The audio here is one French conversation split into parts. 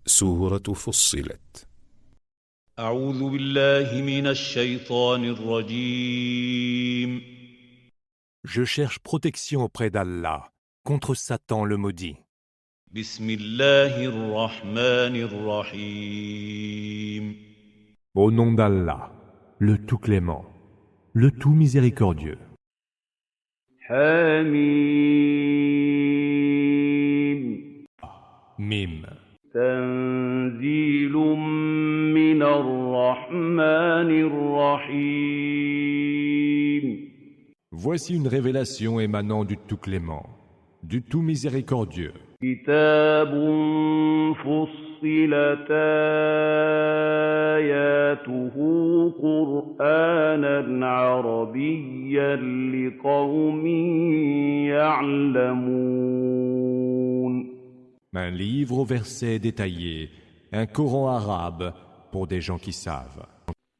سورة فصلت. أعوذ بالله من الشيطان الرجيم. Je cherche protection auprès d'Allah contre Satan le maudit. بسم الله الرحمن الرحيم. Au nom d'Allah, le tout clément, le tout miséricordieux. حميم. Mim. تنزيل من الرحمن الرحيم. Voici une révélation émanant du tout clément, du tout miséricordieux. كتاب فصلت آياته قرآنا عربيا لقوم يعلمون. Un livre aux versets détaillés, un Coran arabe pour des gens qui savent.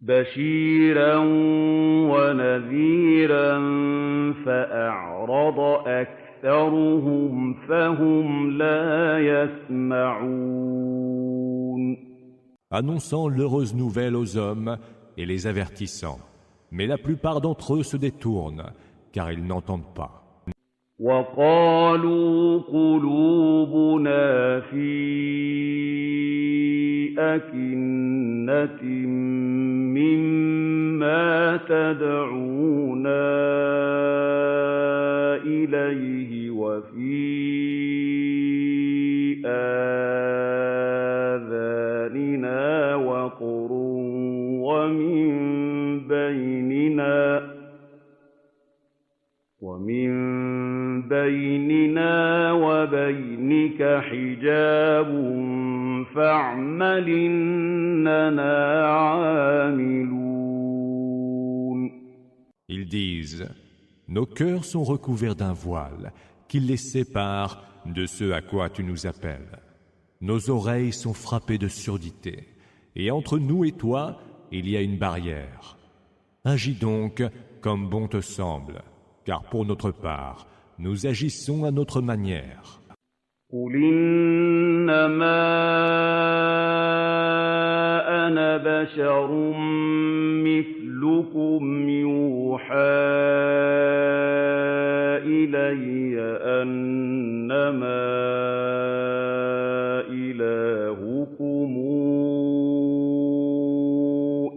بشيرا ونذيرا فأعرض أكثرهم فهم لا يسمعون. Annonçant l'heureuse nouvelle aux hommes et les avertissant. Mais la plupart d'entre eux se détournent, car ils n'entendent pas. وقالوا قلوبنا في أكنة مما تدعونا إليه وفي آذاننا وقر ومن بيننا وبينك حجاب فاعمل إننا عاملون. Ils disent, nos cœurs sont recouverts d'un voile qui les sépare de ce à quoi tu nous appelles. Nos oreilles sont frappées de surdité, et entre nous et toi, il y a une barrière. Agis donc comme bon te semble, car pour notre part, nous agissons à notre manière. قل إنما أنا بشر مثلكم يوحى إلي أنما إلهكم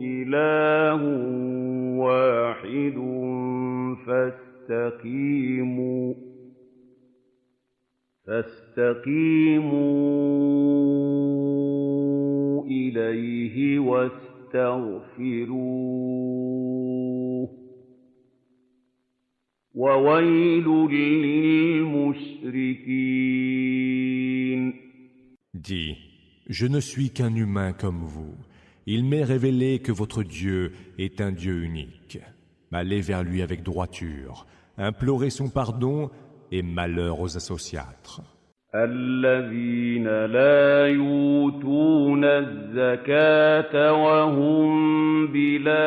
إله واحد فاستقيموا إليه واستغفروه وويل للمشركين. Dis, je ne suis qu'un humain comme vous. Il m'est révélé que votre Dieu est un Dieu unique. Allez vers lui avec droiture, implorez son pardon et malheur aux associatres. الذين لا يؤتون الزكاة وهم بالآخرة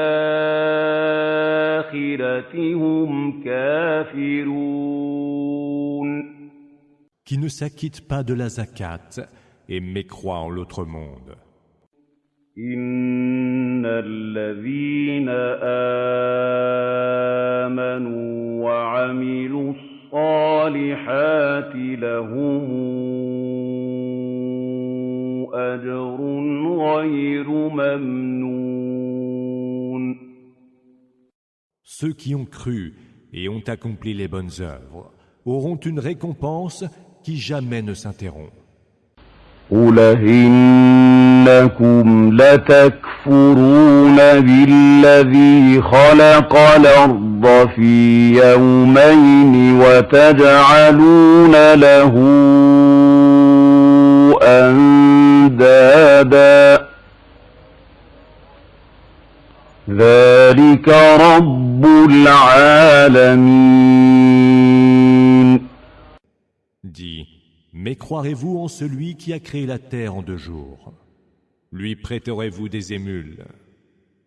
هم كافرون. Qui ne s'acquittent pas de la zakat et mécroient en l'autre monde. إن الذين آمنوا وعملوا الصالحات لهم أجر غير ممنون. Ceux qui ont cru et ont accompli les bonnes œuvres auront une récompense qui jamais ne s'interrompt. قل إنكم لتكفرون بالذي خلق الأرض في يومين وتجعلون له أندادا ذلك رب العالمين. Dis, mais croirez-vous en celui qui a créé la terre en 2 jours? Lui prêterez-vous des émules?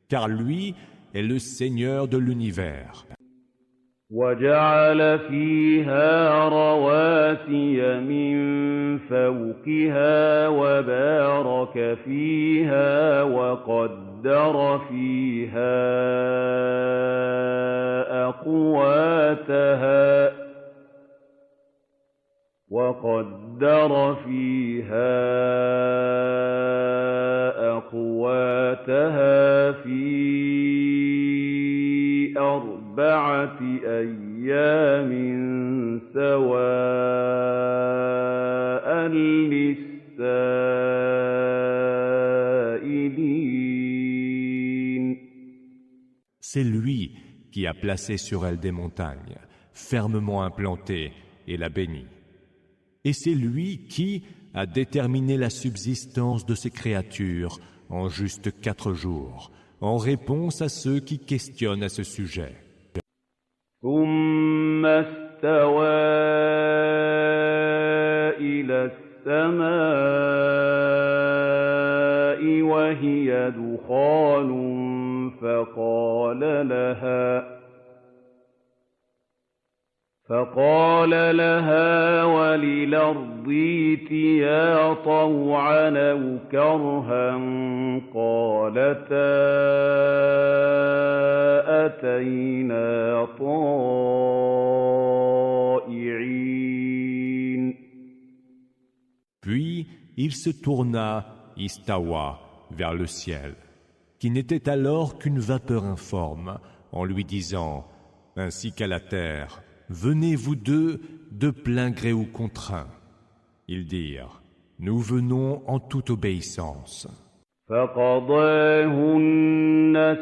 Car lui est le Seigneur de l'univers. وَجَعَلَ فِيهَا رَوَاسِيَ مِن فَوْقِهَا وَبَارَكَ فِيهَا وَقَدَّرَ فِيهَا أَقْوَاتَهَا فِي 4 أَيَّامٍ سَوَاءً لِّلسَّائِلِينَ. C'est lui qui a placé sur elle des montagnes, fermement implantées, et l'a bénie. Et c'est lui qui a déterminé la subsistance de ces créatures en juste 4 jours, en réponse à ceux qui questionnent à ce sujet. ثُمَّ اسْتَوَىٰ إِلَى السَّمَاءِ وَهِيَ دُخَانٌ فَقَالَ لَهَا وَلِلْأَرْضِ ائْتِيَا طَوْعًا أَوْ كَرْهًا قَالَتَا أَتَيْنَا طَائِعِينَ. Puis il se tourna, istawa, vers le ciel, qui n'était alors qu'une vapeur informe, en lui disant, ainsi qu'à la terre, venez vous deux de plein gré ou contraint. Ils dirent, nous venons en toute obéissance. فَقَضَاهُنَّ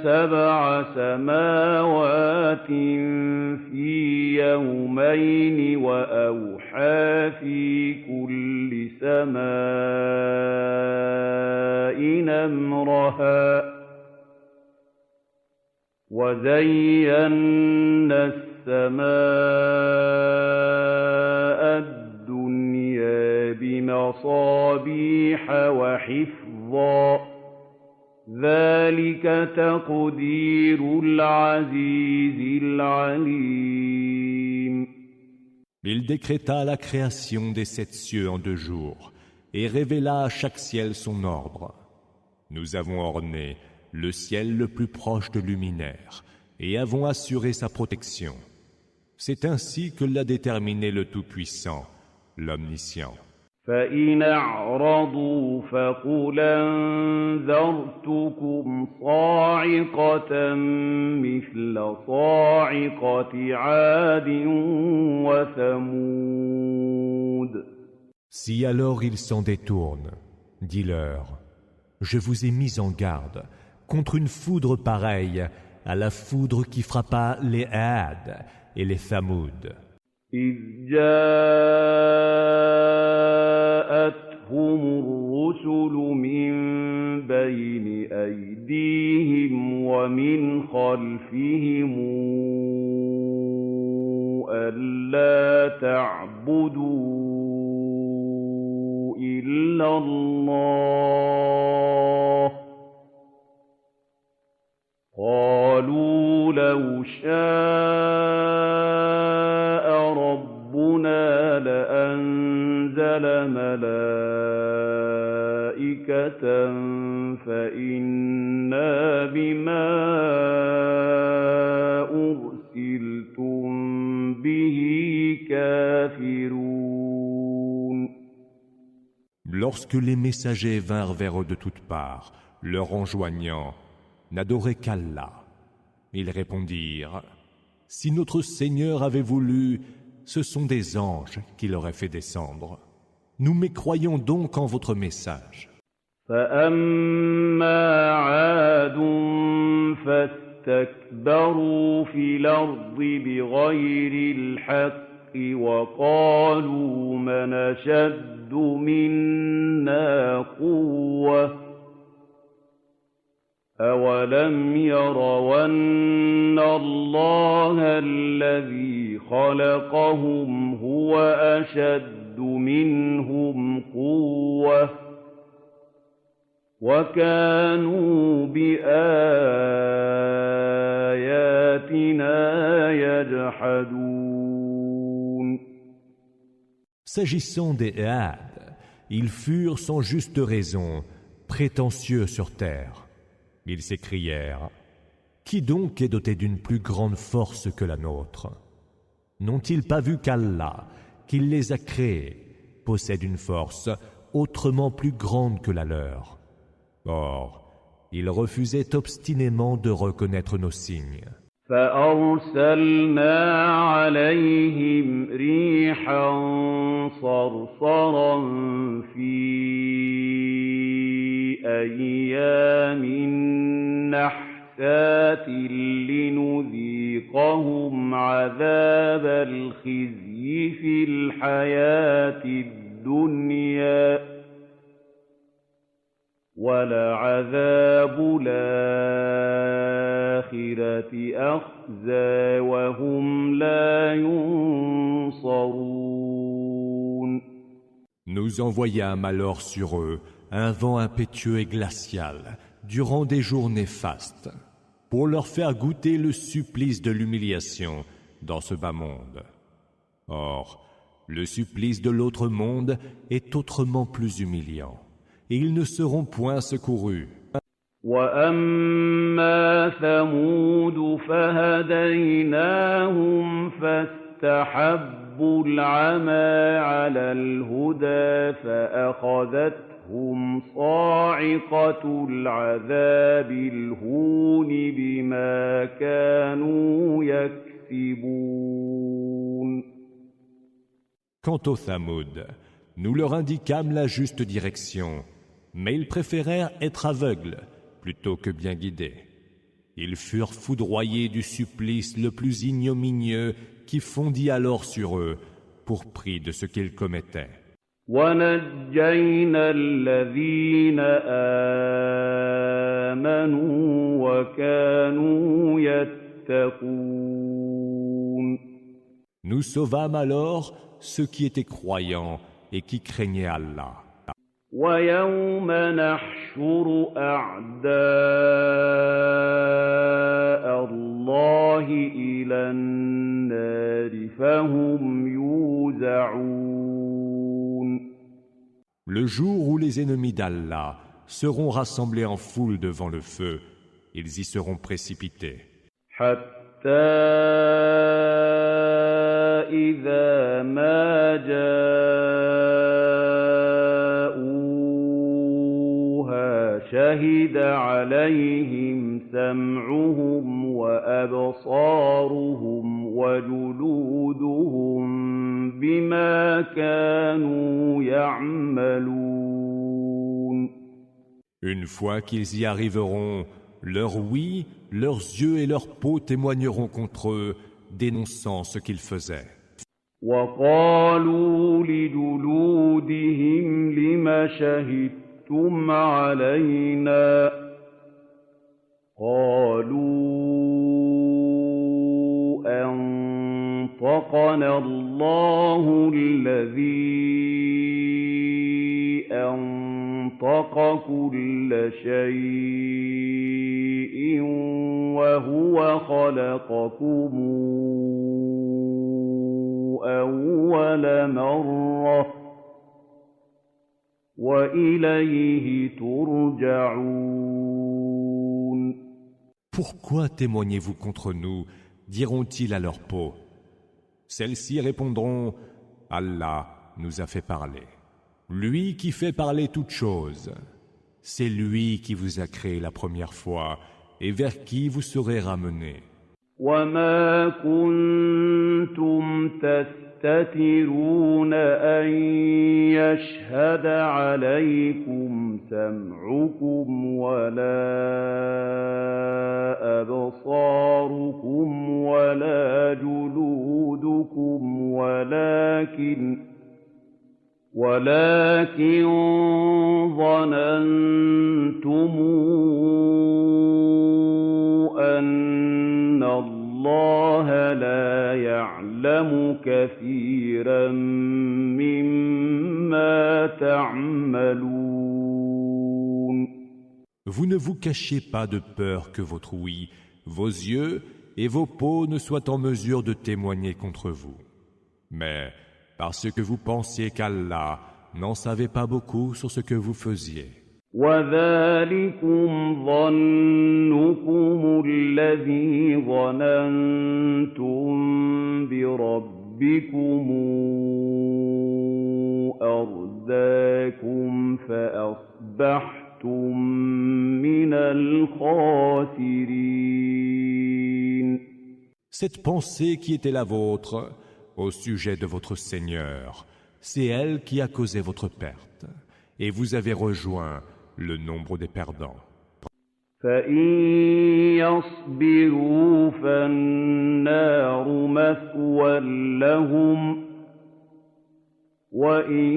7 سَمَاوَاتٍ فِي يَوْمَيْنِ وَأَوْحَىٰ فِي كُلِّ سَمَاءٍ أَمْرَهَا وَزَيَّنَّا السَّمَاءَ الدُّنْيَا بِمَصَابِيحَ وَحِفْظًا ذَلِكَ تَقْدِيرُ الْعَزِيزِ الْعَلِيمِ. Il décréta la création des 7 cieux en 2 jours et révéla à chaque ciel son ordre. Nous avons orné le ciel le plus proche de luminaire et avons assuré sa protection. C'est ainsi que l'a déterminé le Tout-Puissant, l'Omniscient. فَإِنْ أَعْرَضُوا فَقُلْ أَنذَرْتُكُمْ صَاعِقَةً مِّثْلَ صَاعِقَةِ عَادٍ وَثَمُودَ. Si alors ils s'en détournent, dis-leur, je vous ai mis en garde contre une foudre pareille à la foudre qui frappa les Had et les Thamoud. إِذْ جَاءَتْهُمُ الرُّسُلُ مِن بَيْنِ أَيْدِيهِمْ وَمِنْ خَلْفِهِمْ أَلَّا تَعْبُدُوا إِلَّا اللَّهَ قَالُوا لَوْ شَاءَ رَبُّنَا لَأَنزَلَ مَلَائِكَةً فَإِنَّا بِمَا أُرْسِلْتُم بِهِ كَافِرُونَ. Lorsque les messagers vinrent vers eux de toutes parts, leur enjoignant, n'adorer qu'Allah, ils répondirent, si notre Seigneur avait voulu, ce sont des anges qui l'auraient fait descendre. Nous mécroyons donc en votre message. فَأَمَّا عَادٌ فَاسْتَكْبَرُوا فِي الْأَرْضِ بِغَيْرِ الْحَقِّ وَقَالُوا مَنْ أَشَدُّ مِنَّا قُوَّةً أَوَلَمْ يَرَوْا أَنَّ اللَّهَ الَّذِي خَلَقَهُمْ هُوَ أَشَدُّ مِنْهُمْ قُوَّةً وَكَانُوا بِآيَاتِنَا يَجْحَدُونَ S'agissant des Had, ils furent sans juste raison prétentieux sur terre. Ils s'écrièrent: Qui donc est doté d'une plus grande force que la nôtre? N'ont-ils pas vu qu'Allah, qui les a créés, possède une force autrement plus grande que la leur? Or, ils refusaient obstinément de reconnaître nos signes. فَأَرْسَلْنَا عَلَيْهِمْ رِيحًا صَرْصَرًا فِي أَيَّامٍ نَحْسَاتٍ لِنُذِيقَهُمْ عَذَابَ الْخِزْيِ فِي الْحَيَاةِ الدُّنْيَا ۖ وَلَعَذَابُ الْآخِرَةِ أَخْزَىٰ وَهُمْ لَا يُنصَرُونَ Nous envoyâmes alors sur eux un vent impétueux et glacial durant des jours néfastes, pour leur faire goûter le supplice de l'humiliation dans ce bas monde. Or, le supplice de l'autre monde est autrement plus humiliant, et ils ne seront point secourus. وَأَمَّا ثَمُودُ فَهَدَيْنَاهُمْ فَاسْتَحَبُّوا الْعَمَىٰ عَلَى الْهُدَىٰ فَأَخَذَتْهُمْ صَاعِقَةُ الْعَذَابِ الْهُونِ بِمَا كَانُوا يَكْسِبُونَ Quant aux Thamoud, nous leur indiquâmes la juste direction, mais ils préférèrent être aveugles plutôt que bien guidés. Ils furent foudroyés du supplice le plus ignominieux qui fondit alors sur eux pour prix de ce qu'ils commettaient. وَنَجَّيْنَا الَّذِينَ آمَنُوا وَكَانُوا يَتَّقُونَ Nous sauvâmes alors ceux qui étaient croyants et qui craignaient Allah. وَيَوْمَ نَحْشُرُ أَعْدَاءَ اللَّهِ إِلَى النَّارِ فَهُمْ يُوزَعُونَ Le jour où les ennemis d'Allah seront rassemblés en foule devant le feu, ils y seront précipités. حَتَّى إِذَا مَا جَاءُوهَا شَهِدَ عَلَيْهِمْ سَمْعُهُمْ وَأَبْصَارُهُمْ وَجُلُودُهُم بِمَا كَانُوا يَعْمَلُونَ Une fois qu'ils y arriveront, leur oui, leurs yeux et leur peau témoigneront contre eux, dénonçant ce qu'ils faisaient. وَقَالُوا لِجُلُودِهِمْ لِمَ شَهِدتُّمْ عَلَيْنَا ۖ قَالُوا أَنطَقَنَا اللَّهُ الَّذِي أَنطَقَ كُلَّ شَيْءٍ وَهُوَ خَلَقَكُمْ أَوَّلَ مَرَّةٍ وَإِلَيْهِ تُرْجَعُونَ Pourquoi témoignez-vous contre nous, diront-ils à leur peau. Celles-ci répondront: Allah nous a fait parler. Lui qui fait parler toutes choses. C'est lui qui vous a créé la première fois et vers qui vous serez ramenés. وَمَا كُنتُمْ تَسْتَتِرُونَ أَن يَشْهَدَ عَلَيْكُمْ سَمْعُكُمْ وَلَا أَبْصَارُكُمْ وَلَا جُلُودُكُمْ ولكن ظننتم أن الله لا يعلم كثيرا مما تعملون Vous ne vous cachez pas de peur que votre ouïe, vos yeux et vos peaux ne soient en mesure de témoigner contre vous. Mais parce que vous pensiez qu'Allah n'en savait pas beaucoup sur ce que vous faisiez. وَذَٰلِكُمْ ظَنُّكُمُ الَّذِي ظَنَنتُم بِرَبِّكُمْ أَرْدَاكُمْ فَأَصْبَحْتُم مِّنَ الْخَاسِرِينَ. Cette pensée qui était la vôtre au sujet de votre Seigneur, c'est elle qui a causé votre perte, et vous avez rejoint le nombre des perdants. فَإِن يَصْبِرُوا فَالنَّارُ مَثْوًى لَّهُمْ وَإِن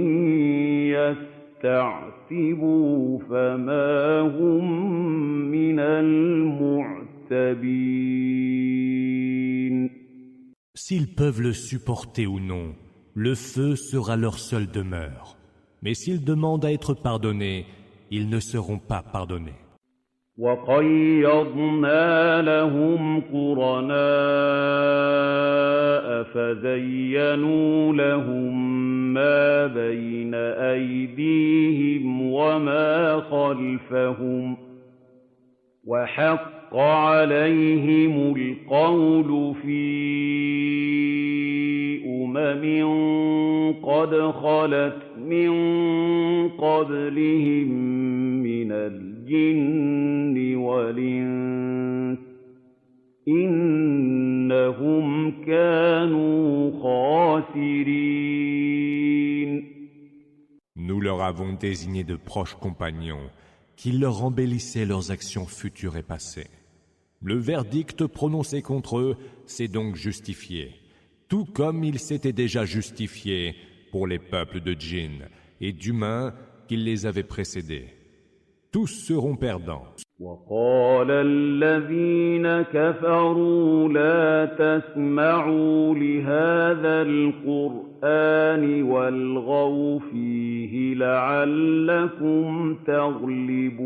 يَسْتَعْتِبُوا فَمَا هُم مِّنَ الْمُعْتَبِينَ. S'ils peuvent le supporter ou non, le feu sera leur seule demeure. Mais s'ils demandent à être pardonnés, ils ne seront pas pardonnés. وَقَيَّضْنَا لَهُمْ قُرَنَاءَ فَزَيَّنُوا لَهُم مَّا بَيْنَ أَيْدِيهِمْ وَمَا خَلْفَهُمْ وَحَقَّ عَلَيْهِمُ الْقَوْلُ فِي قَدْ خَلَتْ مِن قَبْلِهِم مِّنَ الْجِنِّ وَالْإِنسِ ۖ إِنَّهُمْ كَانُوا خَاسِرِينَ. Nous leur avons désigné de proches compagnons qui leur embellissaient leurs actions futures et passées. Le verdict prononcé contre eux s'est donc justifié, tout comme il s'était déjà justifié pour les peuples de djinns et d'humains qui les avaient précédés. Tous seront perdants. وَقَالَ الَّذِينَ كَفَرُوا لَا تَسْمَعُوا لِهَٰذَا الْقُرْآنِ وَالْغَوْا فِيهِ لَعَلَّكُمْ تَغْلِبُونَ.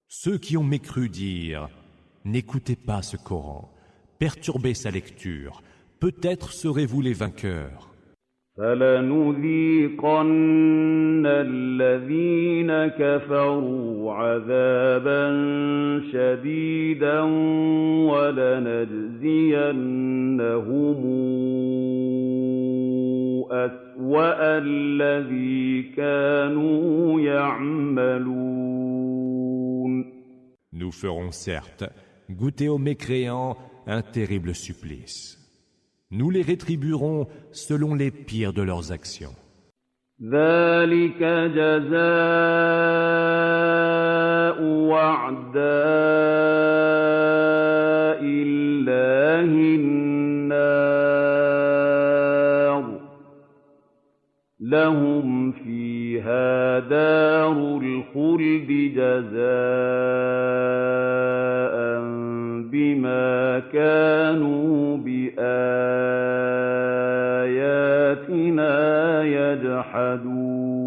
Ceux qui ont mécru dirent « N'écoutez pas ce Coran, perturbez sa lecture, peut-être serez-vous les vainqueurs. » فَلَنُذِيقَنَّ الَّذِينَ كَفَرُوا عَذَابًا شَدِيدًا وَلَنَجْزِيَنَّهُمْ أَسْوَأَ الَّذِي كَانُوا يَعْمَلُونَ. Nous ferons certes goûter aux mécréants un terrible supplice. Nous les rétribuerons selon les pires de leurs actions. ذَلِكَ جَزَاءُ أَعْدَاءِ اللَّهِ النَّارُ لَهُمْ فِيهَا دَارُ الْخُلْدِ جَزَاءً بِمَا كَانُوا بِآيَاتِنَا يَجْحَدُونَ.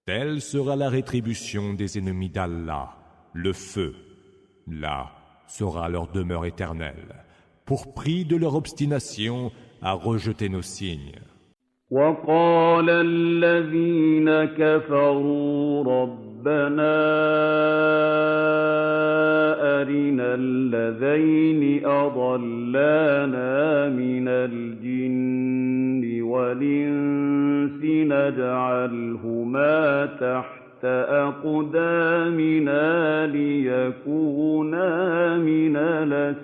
Telle sera la rétribution des ennemis d'Allah, le feu. Là sera leur demeure éternelle, pour prix de leur obstination à rejeter nos signes. وَقَالَ الَّذِينَ كَفَرُوا رَبَّنَا أَرِنَا اللَّذَيْنِ أَضَلَّانَا مِنَ الْجِنِّ وَالْإِنسِ نَجْعَلْهُمَا تَحْتَ أَقْدَامِنَا لِيَكُونَا مِنَ الْأَسْفَلِينَ.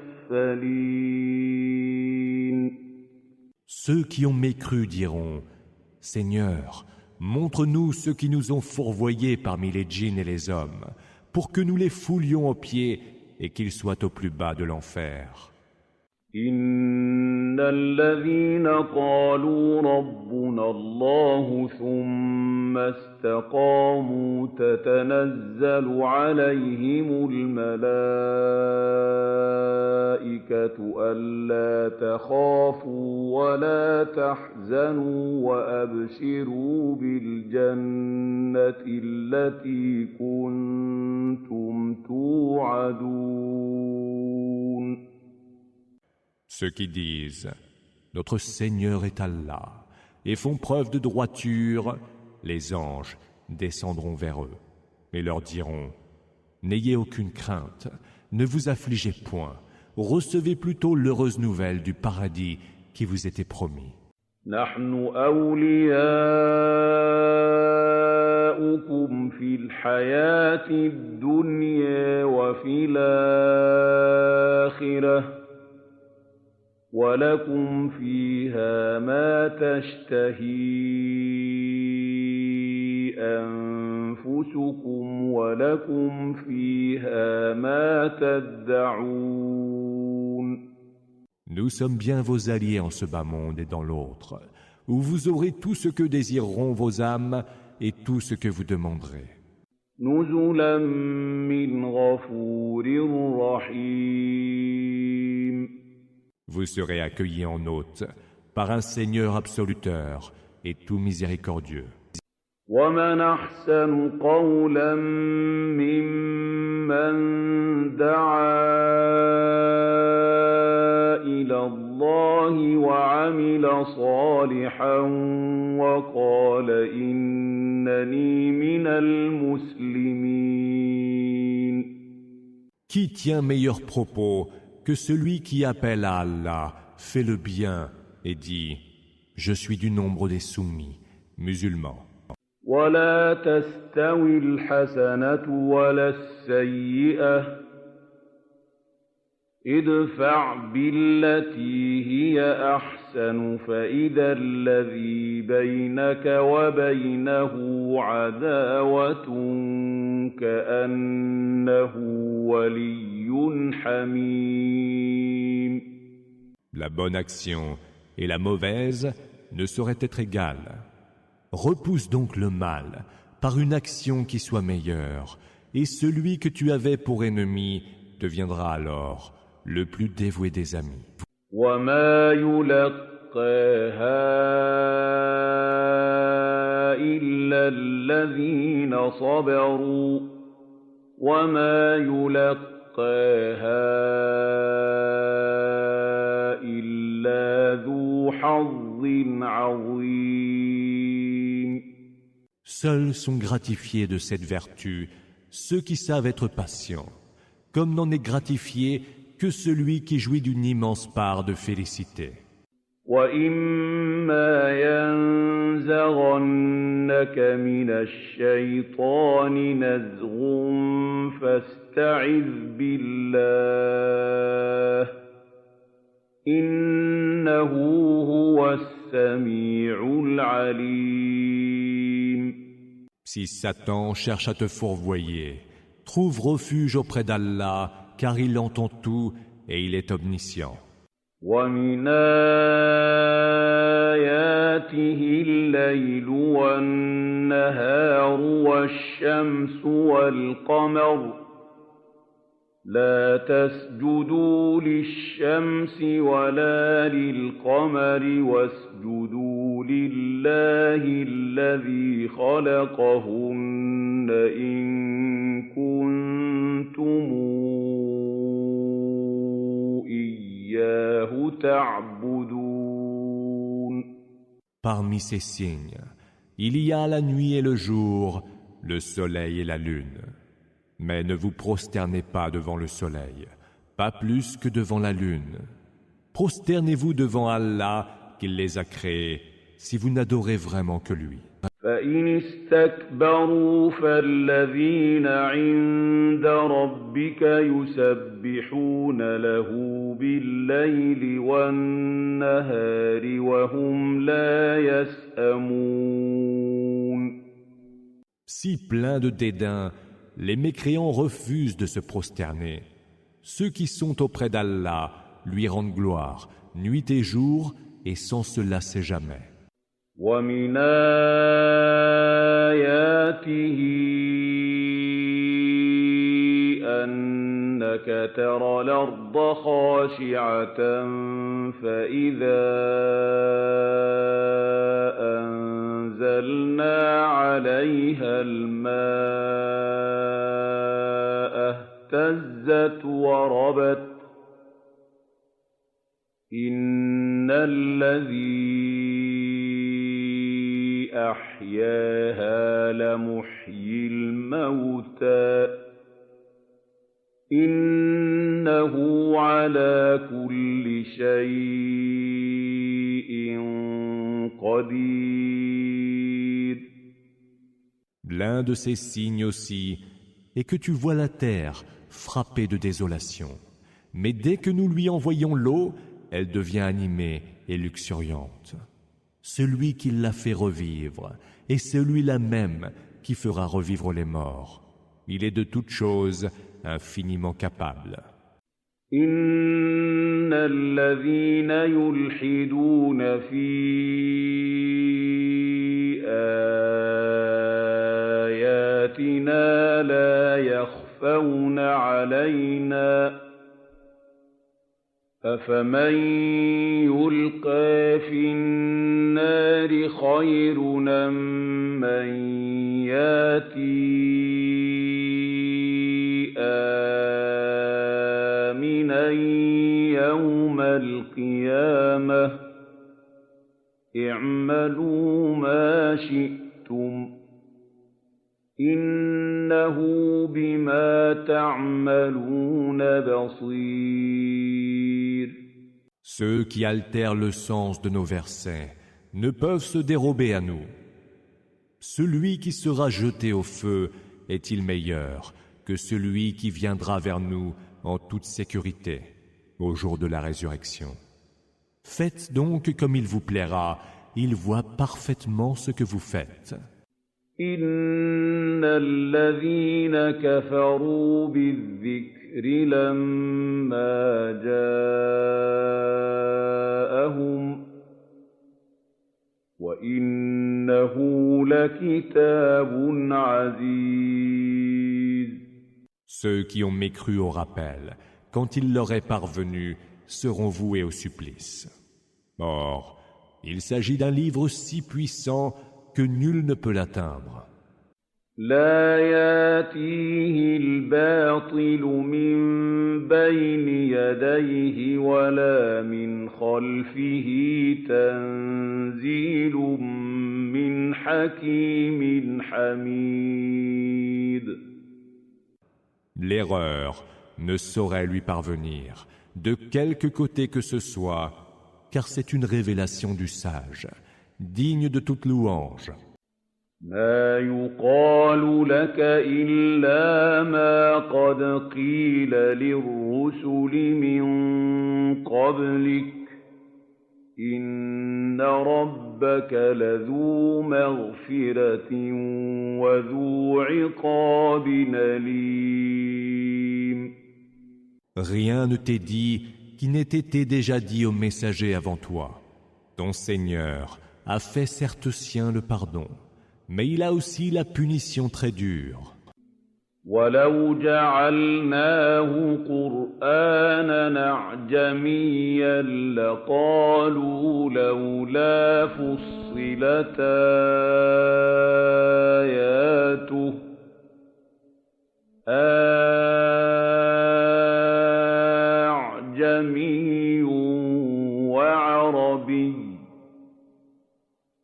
Ceux qui ont mécru diront « Seigneur, montre-nous ceux qui nous ont fourvoyés parmi les djinns et les hommes, pour que nous les foulions aux pieds et qu'ils soient au plus bas de l'enfer. » إِنَّ الَّذِينَ قَالُوا رَبُّنَا اللَّهُ ثُمَّ اسْتَقَامُوا تَتَنَزَّلُ عَلَيْهِمُ الْمَلَائِكَةُ أَلَّا تَخَافُوا وَلَا تَحْزَنُوا وَأَبْشِرُوا بِالْجَنَّةِ التي كنتم توعدون. Ceux qui disent « Notre Seigneur est Allah » et font preuve de droiture, les anges descendront vers eux et leur diront « N'ayez aucune crainte, ne vous affligez point, recevez plutôt l'heureuse nouvelle du paradis qui vous était promis. » نحن أولياؤكم في الحياة الدنيا وفي الآخرة ولكم فيها ما تشتهي أنفسكم ولكم فيها ما تدعون. Nous sommes bien vos alliés en ce bas monde et dans l'autre, où vous aurez tout ce que désireront vos âmes et tout ce que vous demanderez. نزلا من غفور رحيم. Vous serez accueillis en hôte par un Seigneur absoluteur et tout miséricordieux. ومن أحسن قولا ممن دعا إلى الله وعمل صالحا وقال إنني من المسلمين. Qui tient meilleur propos que celui qui appelle à Allah, fait le bien et dit « Je suis du nombre des soumis, musulmans ». ولا تستوي الحسنة ولا السيئة ادفع بالتي هي أحسن فإذا الذي بينك وبينه عداوة كأنه ولي حميم. La bonne action et la mauvaise ne sauraient être égales. Repousse donc le mal par une action qui soit meilleure, et celui que tu avais pour ennemi deviendra alors le plus dévoué des amis. وما يلقاها إلا الذين صبروا وما يلقاها إلا ذو حظ عظيم. Seuls sont gratifiés de cette vertu ceux qui savent être patients, comme n'en est gratifié que celui qui jouit d'une immense part de félicité. وَإِمَّا يَنزَغَنَّكَ مِنَ الشَّيْطَانِ نَزْغٌ فَاسْتَعِذْ بِاللَّهِ إِنَّهُ هُوَ السَّمِيعُ الْعَلِيمُ. Si Satan cherche à te fourvoyer, trouve refuge auprès d'Allah, car il entend tout et il est omniscient. وَمِنْ آيَاتِهِ اللَّيْلُ وَالنَّهَارُ وَالشَّمْسُ وَالْقَمَرُ لَا تَسْجُدُوا لِلشَّمْسِ وَلَا لِلْقَمَرِ وَاسْجُدُوا لِلَّهِ الَّذِي خَلَقَهُنَّ إِن كُنتُمْ إِيَّاهُ تَعْبُدُونَ. Parmi ces signes, il y a la nuit et le jour, le soleil et la lune. Mais ne vous prosternez pas devant le soleil, pas plus que devant la lune. Prosternez-vous devant Allah qui les a créés, si vous n'adorez vraiment que lui. فَإِنِ اسْتَكْبَرُوا فَالَّذِينَ عِندَ رَبِّكَ يُسَبِّحُونَ لَهُ بِاللَّيْلِ وَالنَّهَارِ وَهُمْ لَا يَسْأَمُونَ. Si plein de dédain, les mécréants refusent de se prosterner. Ceux qui sont auprès d'Allah lui rendent gloire, nuit et jour, et sans se lasser jamais. وَمِنْ آيَاتِهِ أَنَّكَ تَرَى الْأَرْضَ خَاشِعَةً فَإِذَا أَنزَلْنَا عَلَيْهَا الْمَاءَ اهْتَزَّتْ وَرَبَتْ إِنَّ الَّذِي أَحْيَاهَا لَمُحْيِي الْمَوْتَىٰ إِنَّهُ عَلَىٰ كُلِّ شَيْءٍ قَدِيرٌ. L'un de ces signes aussi est que tu vois la terre frappée de désolation. Mais dès que nous lui envoyons l'eau, elle devient animée et luxuriante. Celui qui l'a fait revivre est celui-là même qui fera revivre les morts. Il est de toutes choses infiniment capable. إِنَّ الَّذِينَ يُلْحِدُونَ فِي آيَاتِنَا لَا يَخْفَوْنَ عَلَيْنَا أَفَمَن يُلْقَىٰ فِي النَّارِ خَيْرٌ أَم مَّن يَأْتِي آمِنًا يَوْمَ الْقِيَامَةِ اعْمَلُوا مَا شِئْتُمْ إِنَّهُ بِمَا تَعْمَلُونَ بَصِيرٌ. Ceux qui altèrent le sens de nos versets ne peuvent se dérober à nous. Celui qui sera jeté au feu est-il meilleur que celui qui viendra vers nous en toute sécurité au jour de la résurrection? Faites donc comme il vous plaira, il voit parfaitement ce que vous faites. إِنَّ الَّذِينَ كَفَرُوا بِالذِّكْرِ لَمَّا جَاءَهُمْ وَإِنَّهُ لَكِتَابٌ عَزِيزٌ. Ceux qui ont mécru au rappel, quand il leur est parvenu, seront voués au supplice. Or, il s'agit d'un livre si puissant que nul ne peut l'atteindre. لا يأتيه الباطل من بين يديه ولا من خلفه تنزيل من حكيم حميد. L'erreur ne saurait lui parvenir, de quelque côté que ce soit, car c'est une révélation du sage, digne de toute louange. ما يقال لك إلا ما قد قيل للرسل من قبلك إن ربك لذو مغفرة وذو عقاب أليم. Rien ne t'est dit qui n'ait été déjà dit aux messagers avant toi. Ton Seigneur a fait certes sien le pardon, mais il a aussi la punition très dure. وَلَوْ جَعَلْنَاهُ قُرْآنًا أَعْجَمِيًّا لَّقَالُوا لَوْلَا فُصِّلَتْ آيَاتُهُ أَعْجَمِيٌّ وَعَرَبِيٌّ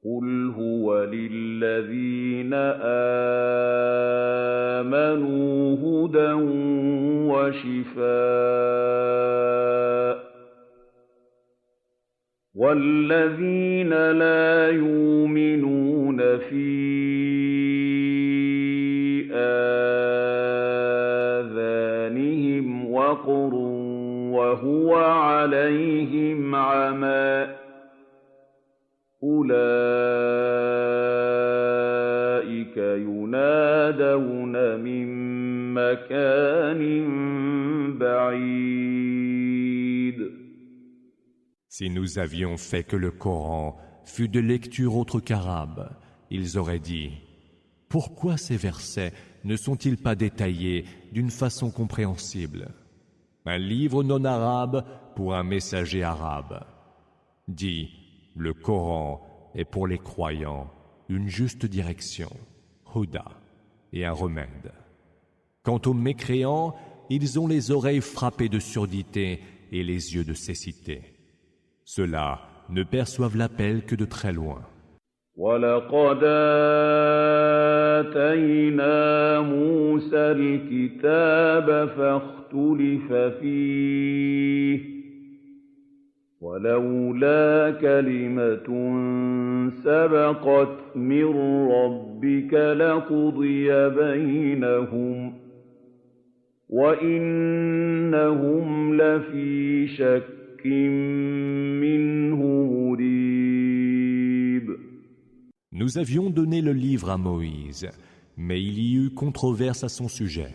قُلْ هُوَ لِلَّذِينَ آمَنُوا هُدًى وَشِفَاءٌ وَالَّذِينَ لَا يُؤْمِنُونَ فِي آذَانِهِمْ وَقْرٌ وَهُوَ عَلَيْهِمْ عَمًى أولئك ينادون من مكان بعيد. Si nous avions fait que le Coran fût de lecture autre qu'arabe, ils auraient dit: pourquoi ces versets ne sont-ils pas détaillés d'une façon compréhensible? Un livre non arabe pour un messager arabe. Dis: le Coran est pour les croyants une juste direction. Huda, et un remède. Quant aux mécréants, ils ont les oreilles frappées de surdité et les yeux de cécité. Ceux-là ne perçoivent l'appel que de très loin. وَلَقَدْ آتَيْنَا مُوسَى الْكِتَابَ فَاخْتُلِفَ فِيهِ وَلَوْلَا كَلِمَةٌ سَبَقَتْ مِنْ رَبِّكَ لَقُضِيَ بَيْنَهُمْ وَإِنَّهُمْ لَفِي شَكٍّ مِّنْهُ مُرِيبٍ. Nous avions donné le livre à Moïse, mais il y eut controverse à son sujet.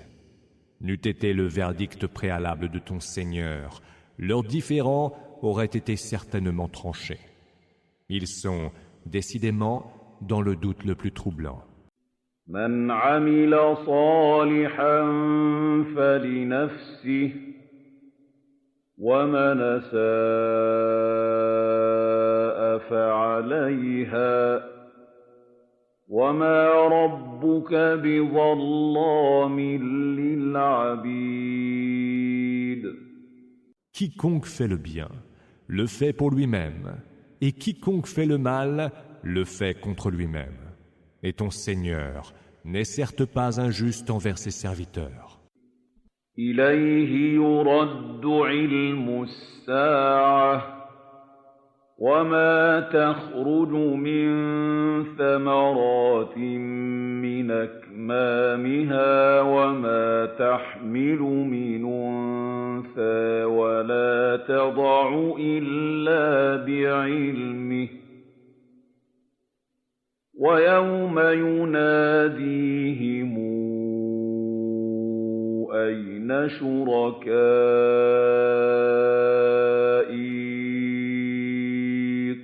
N'eût été le verdict préalable de ton Seigneur, leurs différends auraient été certainement tranchés. Ils sont, décidément, dans le doute le plus troublant. مَنْ عَمِلَ صَالِحًا فَلِنَفْسِهِ وَمَنْ أَسَاءَ فَعَلَيْهَا وَمَا رَبُّكَ بِظَلَّامٍ لِّلْعَبِيدِ. Quiconque fait le bien, le fait pour lui-même, et quiconque fait le mal, le fait contre lui-même. Et ton Seigneur n'est certes pas injuste envers ses serviteurs. إِلَيْهِ يُرَدُّ عِلْمُ السَّاعَةِ وَمَا تَخْرُجُ مِن ثَمَرَاتٍ مِّنْ أَكْمَامِهَا وَمَا تَحْمِلُ مِنْ أُنثَىٰ وَلَا تَضَعُ إِلَّا بِعِلْمِهِ وَيَوْمَ يُنَادِيهِمْ أَيْنَ شُرَكَائِي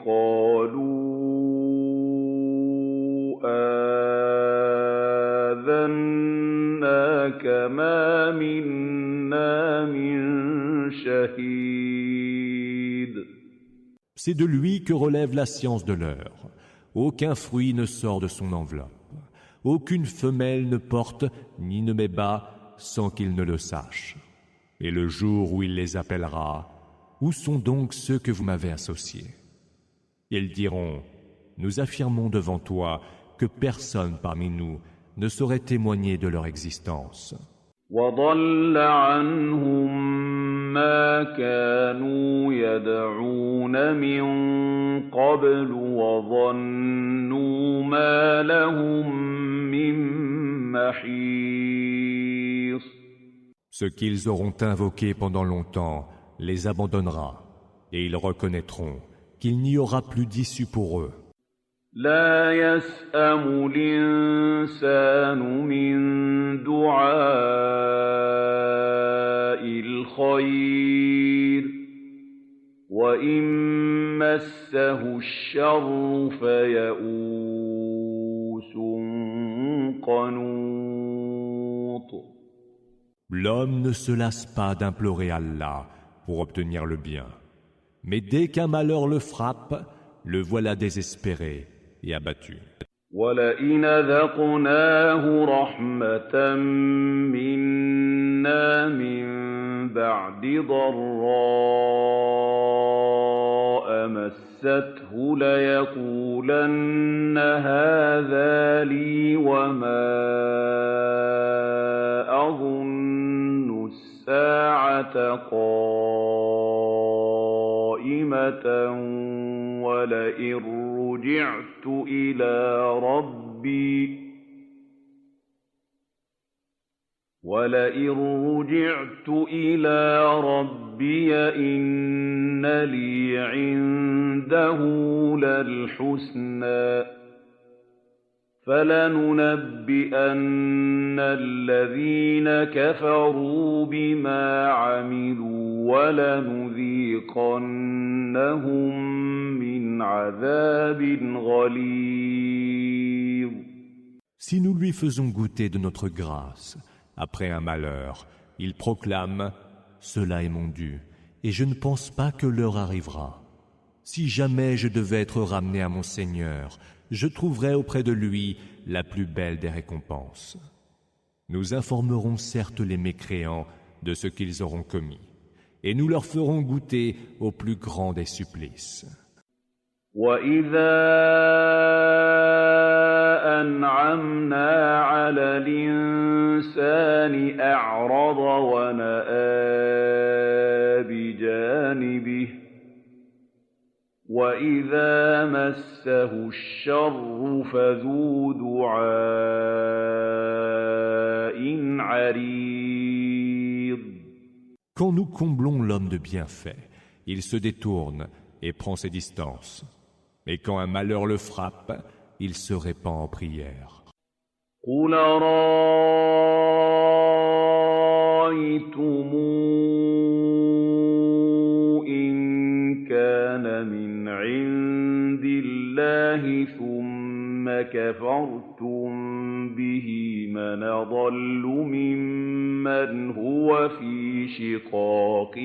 قَالُوا آذَنَّاكَ مَا مِنَّا مِن شَهِيدٍ. C'est de lui que relève la science de l'heure. Aucun fruit ne sort de son enveloppe. Aucune femelle ne porte ni ne met bas sans qu'il ne le sache. Et le jour où il les appellera, où sont donc ceux que vous m'avez associés? Ils diront, nous affirmons devant toi que personne parmi nous ne saurait témoigner de leur existence. وَضَلَّ عَنْهُم مَّا كَانُوا يَدْعُونَ مِن قَبْلُ وَظَنُّوا مَا لَهُم مِّن مَّحِيصٍ. Ce qu'ils auront invoqué pendant longtemps les abandonnera, et ils reconnaîtront qu'il n'y aura plus d'issue pour eux. لا يسأم الإنسان من دعاء الخير وإن مسه الشر فيئوس قنوط. L'homme ne se lasse pas d'implorer Allah pour obtenir le bien. Mais dès qu'un malheur le frappe, le voilà désespéré et abattu. وَلَئِنْ أَذَقْنَاهُ رَحْمَةً مِنَّا مِن بَعْدِ ضَرَّاءَ مَسَّتْهُ لَيَقُولَنَّ هَٰذَا لِي وَمَا أَظُنُّ السَّاعَةَ قَائِمَةً وَلَئِن رُّجِعْتُ إِلَىٰ رَبِّي إِنَّ لِي عِندَهُ لَلْحُسْنَىٰ فَلَنُنَبِّئَنَّ الَّذِينَ كَفَرُوا بِمَا عَمِلُوا وَلَنُذِيقَنَّهُم مِّنْ عَذَابٍ غَلِيظٍ. Si nous lui faisons goûter de notre grâce, après un malheur, il proclame « Cela est mon dû, et je ne pense pas que l'heure arrivera. Si jamais je devais être ramené à mon Seigneur, je trouverai auprès de lui la plus belle des récompenses. Nous informerons certes les mécréants de ce qu'ils auront commis, et nous leur ferons goûter au plus grand des supplices. وَإِذَا أَنْعَمْنَا عَلَى الْإِنسَانِ أَعْرَضَ وَنَأَىٰ بِجَانِبِهِ وَإِذَا مَسَّهُ الشَّرُّ فَذُو دُعَاءٍ عَرِيضٍ. Quand nous comblons l'homme de bienfaits, il se détourne et prend ses distances. Mais quand un malheur le frappe, il se répand en prière. قُلْ أَرَأَيْتُمْ إِن كَانَ مِنْ عِندِ اللَّهِ ثُمَّ كَفَرْتُم بِهِ مَنْ أَضَلُّ مِمَّنْ هُوَ فِي شِقَاقٍ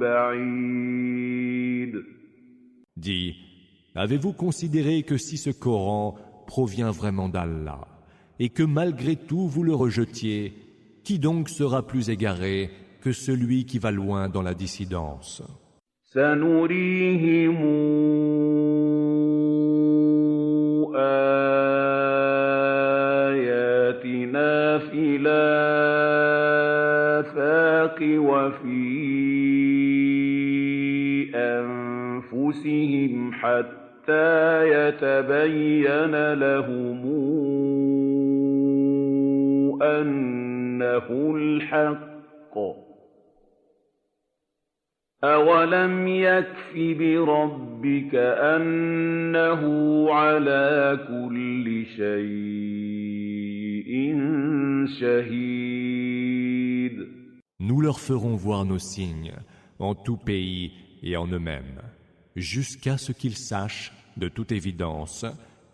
بَعِيدٍ. Dis, avez-vous considéré que si ce Coran provient vraiment d'Allah, et que malgré tout vous le rejetiez, qui donc sera plus égaré que celui qui va loin dans la dissidence? سَنُرِيهِمْ آيَاتِنَا فِي الْآفَاقِ وَفِي أَنفُسِهِمْ حَتَّىٰ يَتَبَيَّنَ لَهُمْ أَنَّهُ الْحَقُّ ۗ أَوَلَمْ يَكْفِ بِرَبِّكَ أَنَّهُ عَلَىٰ كُلِّ شَيْءٍ شَهِيدٌ. Nous leur ferons voir nos signes en tout pays et en eux-mêmes, jusqu'à ce qu'ils sachent, de toute évidence,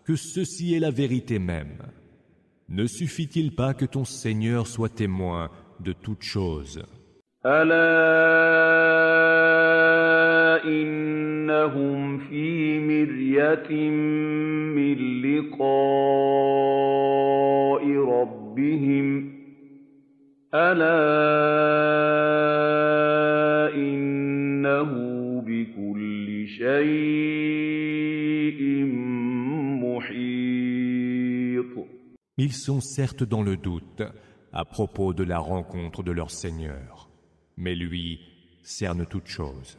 que ceci est la vérité même. Ne suffit-il pas que ton Seigneur soit témoin de toutes choses? أَلَا إِنَّهُمْ فِي مِرْيَةٍ مِّن لِّقَاءِ رَبِّهِمْ أَلَا إِنَّهُ بِكُلِّ شَيْءٍ مُحِيطٌ. Ils sont certes dans le doute à propos de la rencontre de leur Seigneur, mais lui cerne toutes choses.